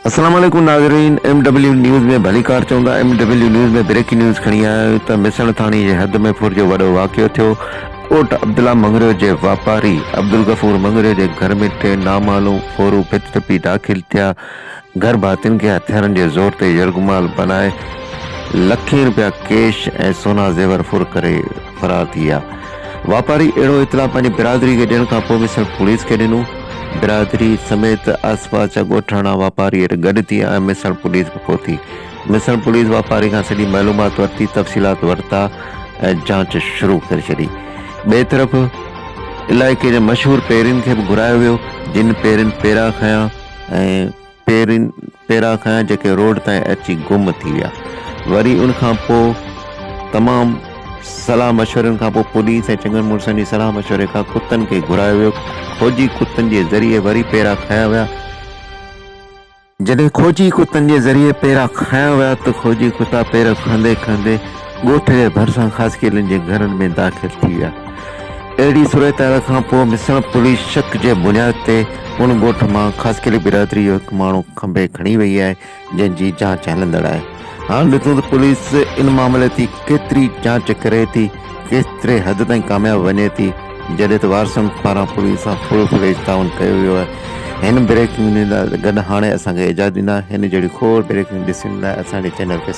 अस्सलाम वालेकुम नाज़रीन। MW न्यूज़ में भली कार चवंदा। MW न्यूज़ में ब्रेकिंग न्यूज़ खणी आयो त मिसण थाणी जे हद में फुर जो वॾो वाक़ियो थियो। कोट अब्दुल्ला मंगरियो जे वापारी अब्दुल गफूर मंगरियो जे घर में टे नामालूम फोरू भितरपी दाख़िल थिया। घर भातियुनि खे हथियारनि जे ज़ोर ते यरगुमाल बनाए लखें रुपया कैश ऐं सोना ज़ेवर फुर करे फरार थी विया। वापारी अहिड़ो इतला पंहिंजी बिरादरी खे ॾियण खां पोइ मिसण पुलिस खे ॾिनो। बिरादरी समेत आसपास जा ॻोठाणा वापारी गॾु थी ऐं मिसण पुलिस में पहुती। मिसण पुलिस वापारी खां सॼी मालूमात वरिती, तफ़सीलात वरिता ऐं जांच शुरू करे छॾी। ॿिए तरफ़ इलाइक़े जे मशहूरु पेरिन खे बि घुरायो वियो, जिन पेरिन पेरा खयां जेके रोड ताईं अची गुम थी विया। वरी उनखां पोइ तमामु सलाह मशवरनि खां पोइ पुलिस ऐं चङनि मुड़ुसनि जी सलाह मशवरे खां कुतनि खे घुरायो वियो। खोजी कुतनि जे ज़रिए वरी पेरा खयां विया। जॾहिं खोजी कुतनि जे ज़रिए पेरा खयां विया त खोजी कुता पेर खंदे खंदे ॻोठ जे भरिसां ख़ासकेलनि जे घरनि में दाख़िल थी विया। अहिड़ी सूरत खां पोइ मिसण पुलिस शक जे बुनियाद ते उन ॻोठ मां ख़ासकेली बिरादरी जो हिकु माण्हू खंभे खणी वई आहे, जंहिंजी जांच हलंदड़ आहे। हाणे ॾिसूं त पुलिस इन मामले ते केतिरी जांच करे थी, केतिरे हद ताईं कामयाबु वञे थी, जॾहिं त वारसनि पारां पुलिस सां फुल फ्लेज ताउन कयो वियो आहे। हिन ब्रेकिंग न्यूज़ गॾु हाणे असांखे इजाज़त ॾींदा। हिन जहिड़ी खोड़ ब्रेकिंग ॾिसण लाइ असांजे चैनल खे